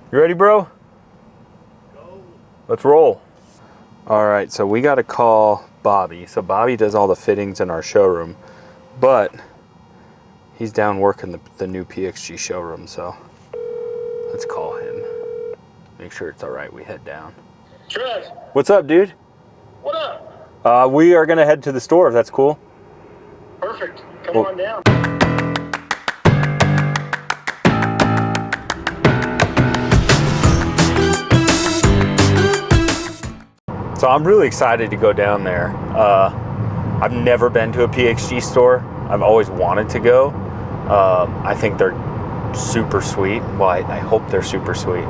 You ready, bro? Go. Let's roll. All right, so we got to call Bobby. So Bobby does all the fittings in our showroom, but he's down working the new PXG showroom, so let's call him. Make sure it's all right. We head down. Trev. What's up, dude? What up? We are gonna head to the store if that's cool. Perfect. Come on down. So I'm really excited to go down there. I've never been to a PXG store. I've always wanted to go. I think they're super sweet. Well, I hope they're super sweet.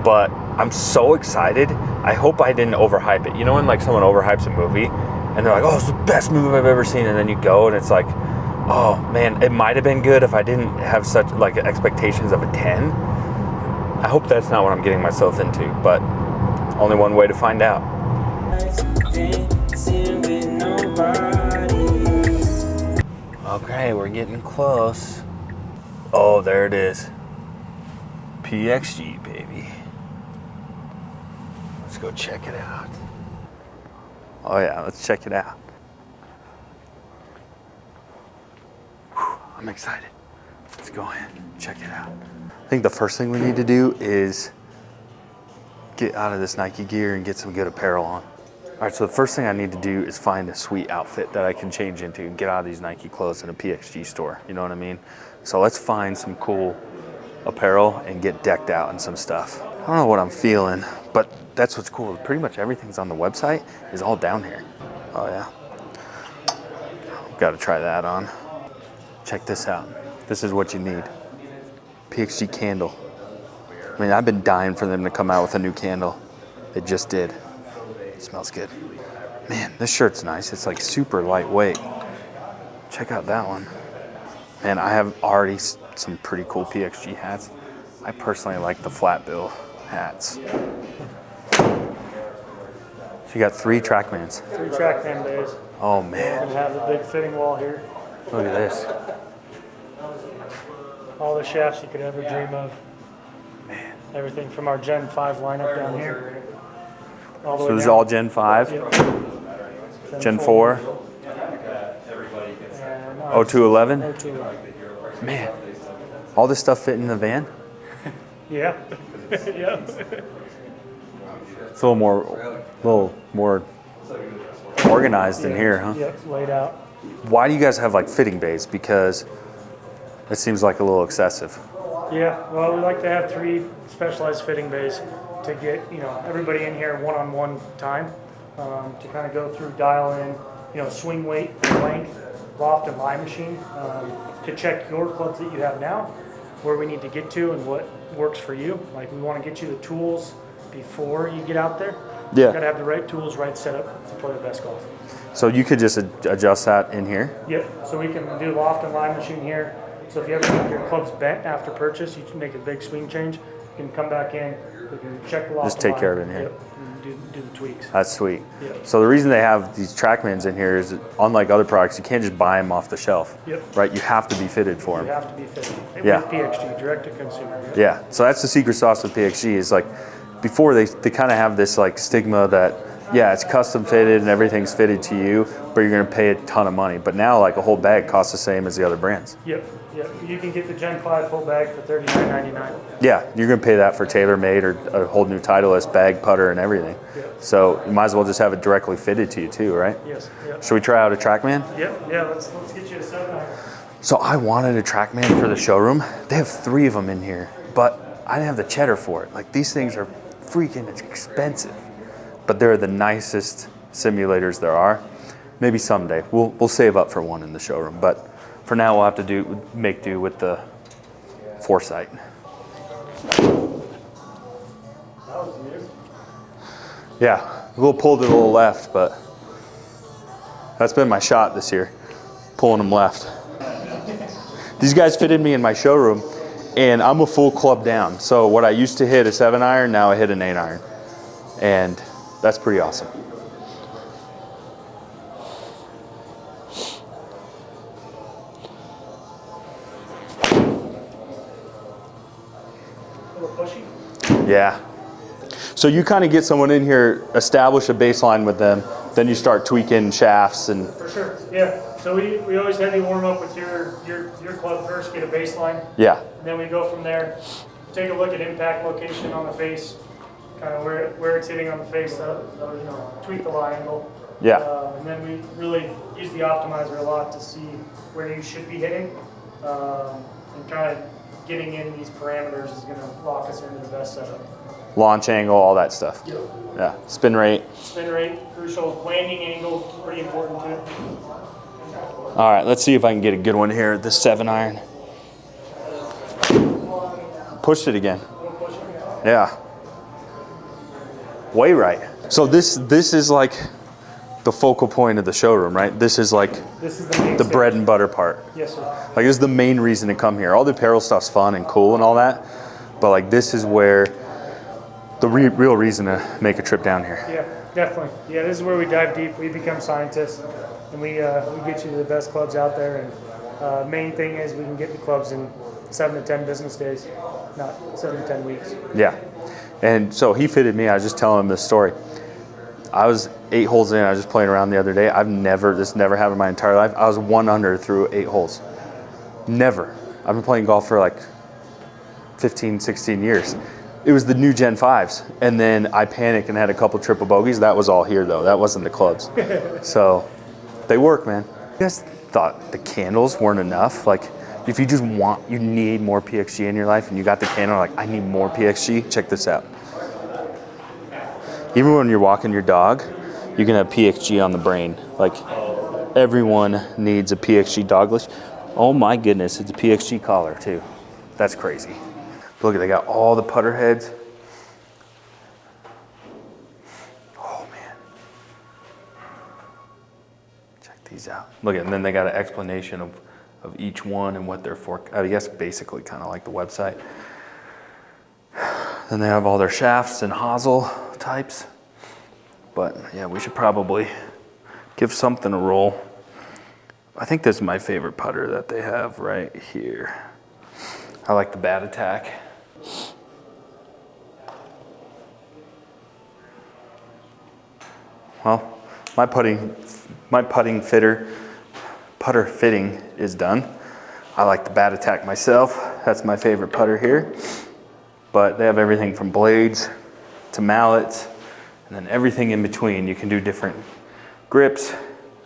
But I'm so excited. I hope I didn't overhype it. You know when like someone overhypes a movie and they're like, oh, it's the best movie I've ever seen. And then you go and it's like, oh man, it might have been good if I didn't have such like expectations of a 10. I hope that's not what I'm getting myself into, but only one way to find out. Okay, we're getting close. Oh, there it is. PXG, baby. Let's go check it out. Oh yeah, let's check it out. Whew, I'm excited. Let's go in, check it out. I think the first thing we need to do is get out of this Nike gear and get some good apparel on. All right, so the first thing I need to do is find a sweet outfit that I can change into and get out of these Nike clothes in a PXG store, you know what I mean? So let's find some cool apparel and get decked out in some stuff. I don't know what I'm feeling, but that's what's cool. Pretty much everything's on the website is all down here. Oh yeah. Got to try that on. Check this out. This is what you need. PXG candle. I mean, I've been dying for them to come out with a new candle. They just did. It smells good. Man, this shirt's nice. It's like super lightweight. Check out that one. And I have already some pretty cool PXG hats. I personally like the flat bill hats. So you got 3 Trackmans. 3 Trackman days. Oh We're man. gonna have the big fitting wall here. Look at this. All the shafts you could ever dream of. Man. Everything from our Gen 5 lineup down here. All the way So this is down. all Gen 5? Yep. Gen 4? And, 0211? 0211. Man. All this stuff fit in the van? Yeah. Yeah. It's a little more organized in here, huh? Yep, laid out. Why do you guys have like fitting bays? Because it seems like a little excessive. Yeah, well, we like to have 3 specialized fitting bays to get, everybody in here one-on-one time, to kind of go through, dial in, swing weight, length, loft, and lie machine, to check your clubs that you have now, where we need to get to and what works for you. Like, we want to get you the tools before you get out there. Yeah. You got to have the right tools, right setup to play the best golf. So you could just adjust that in here? Yep, so we can do loft and line machine here. So if you ever get your clubs bent after purchase, you can make a big swing change. You can come back in, we can check the loft. Just take care of it in here. Yep, and do the tweaks. That's sweet. Yep. So the reason they have these Trackmans in here is, unlike other products, you can't just buy them off the shelf. Yep. Right? You have to be fitted for You them. have to be fitted. Yeah. With PXG, direct to consumer. Yep. Yeah. So that's the secret sauce with PXG is like, before they kind of have this like stigma that, yeah, it's custom fitted and everything's fitted to you, but you're going to pay a ton of money. But now like a whole bag costs the same as the other brands. Yep. Yep. You can get the Gen 5 full bag for $39.99. Yeah, you're going to pay that for TaylorMade or a whole new Titleist bag, putter, and everything. Yep. So you might as well just have it directly fitted to you too, right? Yes. Yep. Should we try out a Trackman? Yep. Yeah. Let's get you a 7-iron. So I wanted a Trackman for the showroom. They have 3 of them in here, but I didn't have the cheddar for it. Like, these things are freaking expensive, but they're the nicest simulators there are. Maybe someday we'll save up for one in the showroom, but for now we'll have to make do with the Foresight. Yeah, a little pulled to the little left, but that's been my shot this year, pulling them left. These guys fitted me in my showroom, and I'm a full club down. So what I used to hit a 7-iron, now I hit an 8-iron, and that's pretty awesome. A little pushy? Yeah. So you kind of get someone in here, establish a baseline with them, then you start tweaking shafts and. For sure, yeah. So we always have you warm up with your club first, get a baseline. Yeah. And then we go from there, take a look at impact location on the face, kind of where it's hitting on the face, tweak the lie angle. Yeah. And then we really use the optimizer a lot to see where you should be hitting. And kind of getting in these parameters is going to lock us into the best setup. Launch angle, all that stuff. Yep. Yeah. Spin rate. Spin rate, crucial. Landing angle, pretty important too. All right, let's see if I can get a good one here. The 7-iron. Pushed it again. Yeah. Way right. So this is like the focal point of the showroom, right? This is like the bread and butter part. Yes, sir. Like this is the main reason to come here. All the apparel stuff's fun and cool and all that, but like this is where the real reason to make a trip down here. Yeah, definitely. Yeah, this is where we dive deep. We become scientists, and we get you the best clubs out there. And main thing is we can get the clubs in 7 to 10 business days, not 7 to 10 weeks. Yeah, and so he fitted me. I was just telling him this story. I was 8 holes in. I was just playing around the other day. This never happened in my entire life. I was 1 under through 8 holes. Never. I've been playing golf for like 15, 16 years. It was the new Gen 5s. And then I panicked and had a couple triple bogeys. That was all here though. That wasn't the clubs. So they work, man. You guys thought the candles weren't enough? Like if you just you need more PXG in your life and you got the candle, like I need more PXG, check this out. Even when you're walking your dog, you can have PXG on the brain. Like everyone needs a PXG dog leash. Oh my goodness, it's a PXG collar too. That's crazy. Look, they got all the putter heads. Oh man. Check these out. Look, and then they got an explanation of each one and what they're for. I guess basically kind of like the website. Then they have all their shafts and hosel types. But yeah, we should probably give something a roll. I think this is my favorite putter that they have right here. I like the Bat Attack. Well, my putter fitting is done. I like the Bat Attack myself. That's my favorite putter here. But they have everything from blades to mallets and then everything in between. You can do different grips.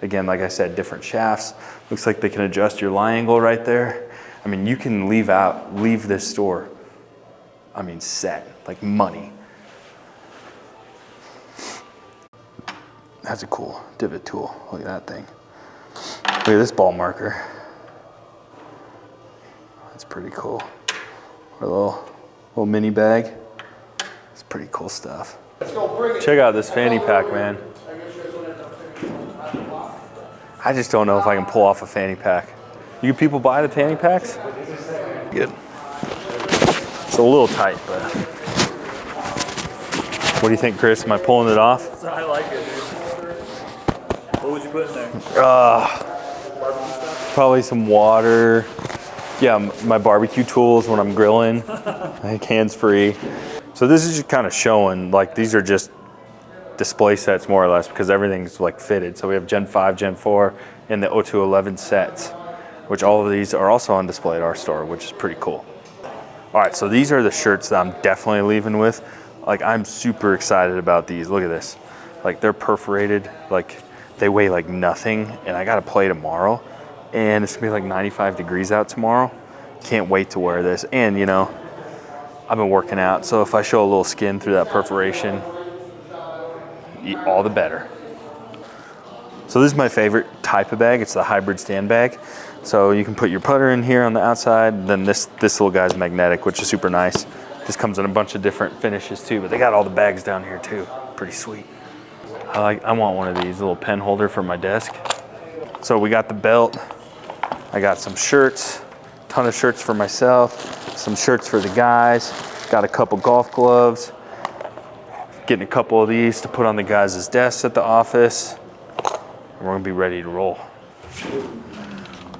Again, like I said, different shafts. Looks like they can adjust your lie angle right there. I mean, you can leave this store, I mean, set, like money. That's a cool divot tool. Look at that thing. Look at this ball marker. That's pretty cool. Or a little mini bag. It's pretty cool stuff. Check out this fanny pack, man. I just don't know if I can pull off a fanny pack. You people buy the fanny packs? Good. It's a little tight, but. What do you think, Chris? Am I pulling it off? I like it, dude. What would you put in there? Probably some water. Yeah, my barbecue tools when I'm grilling. Like hands-free. So this is just kind of showing, like these are just display sets more or less because everything's like fitted. So we have Gen 5, Gen 4, and the 0211 sets, which all of these are also on display at our store, which is pretty cool. All right, so these are the shirts that I'm definitely leaving with. Like I'm super excited about these. Look at this. Like they're perforated, like they weigh like nothing, and I gotta play tomorrow. And it's gonna be like 95 degrees out tomorrow. Can't wait to wear this. And you know, I've been working out, so if I show a little skin through that perforation, all the better. So this is my favorite type of bag. It's the hybrid stand bag. So you can put your putter in here on the outside. Then this little guy's magnetic, which is super nice. This comes in a bunch of different finishes too, but they got all the bags down here too. Pretty sweet. I want one of these, little pen holder for my desk. So we got the belt. I got some shirts, ton of shirts for myself, some shirts for the guys. Got a couple golf gloves. Getting a couple of these to put on the guys' desks at the office. And we're gonna be ready to roll.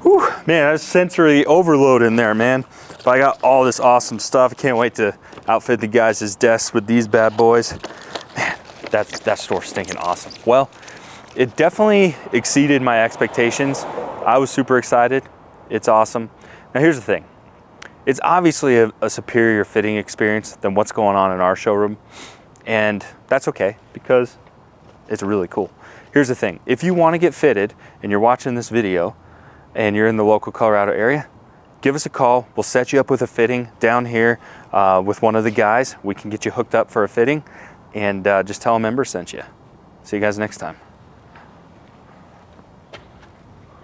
Whew, man, that's sensory overload in there, man. But I got all this awesome stuff. I can't wait to outfit the guys' desks with these bad boys. Man, that store's stinking awesome. Well, it definitely exceeded my expectations. I was super excited. It's awesome. Now here's the thing. It's obviously a superior fitting experience than what's going on in our showroom. And that's okay because it's really cool. Here's the thing. If you want to get fitted and you're watching this video and you're in the local Colorado area, give us a call. We'll set you up with a fitting down here with one of the guys. We can get you hooked up for a fitting, and just tell them Embers sent you. See you guys next time.